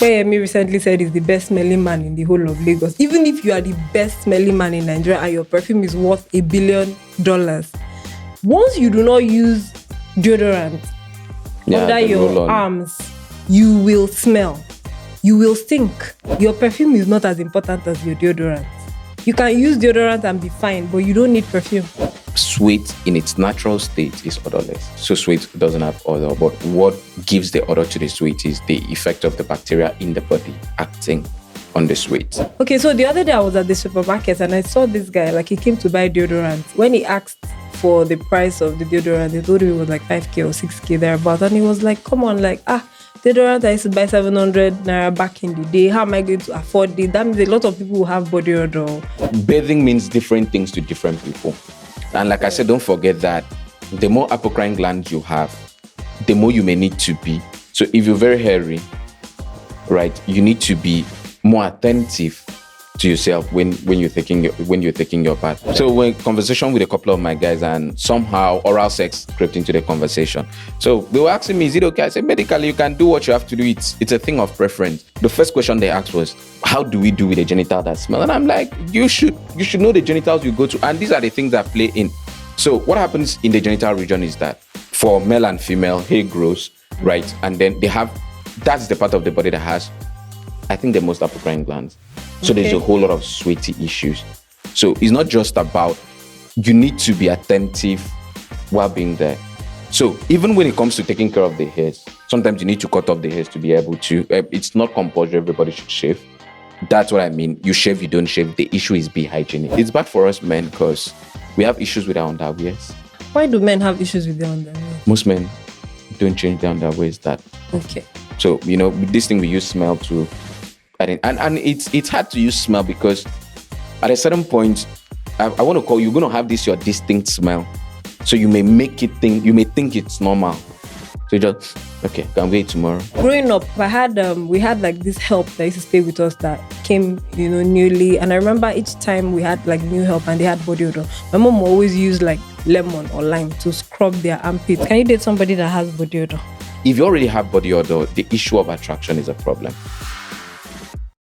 Kweyemi recently said he's the best smelling man in the whole of Lagos. Even if you are the best smelling man in Nigeria and your perfume is worth $1 billion, once you do not use deodorant under your arms, you will smell. You will stink. Your perfume is not as important as your deodorant. You can use deodorant and be fine, but you don't need perfume. Sweat in its natural state is odorless. So sweat doesn't have odor, but what gives the odor to the sweat is the effect of the bacteria in the body acting on the sweat. Okay, so the other day I was at the supermarket and I saw this guy, like he came to buy deodorant. When he asked for the price of the deodorant, they told him it was like 5K or 6K thereabouts. And he was like, come on, like, deodorant I used to buy 700 naira back in the day. How am I going to afford it? That means a lot of people will have body odor. Bathing means different things to different people. And like I said, don't forget that the more apocrine glands you have, the more you may need to be. So if you're very hairy, right, you need to be more attentive to yourself when you're taking your bath. So when conversation with a couple of my guys and somehow oral sex crept into the conversation. So they were asking me, is it okay? I said, medically, you can do what you have to do. It's a thing of preference. The first question they asked was, how do we do with a genital that smell? And I'm like, you should know the genitals you go to. And these are the things that play in. So what happens in the genital region is that for male and female, hair grows, right? And then that's the part of the body that has, I think, the most apocrine glands. So there's a whole lot of sweaty issues. So it's not just about, you need to be attentive while being there. So even when it comes to taking care of the hairs, sometimes you need to cut off the hairs to be able to, it's not compulsory, everybody should shave. That's what I mean. You shave, you don't shave. The issue is be hygienic. It's bad for us men because we have issues with our underwears. Why do men have issues with their underwear? Most men don't change their underwears that. Okay. So, with this thing we use smell to, and it's hard to use smell because at a certain point, I want to call you're going to have your distinct smell. So you may think it's normal. So you just, okay, can wait tomorrow. Growing up, we had like this help that used to stay with us that came, newly. And I remember each time we had like new help and they had body odor, my mom always used like lemon or lime to scrub their armpits. Can you date somebody that has body odor? If you already have body odor, the issue of attraction is a problem.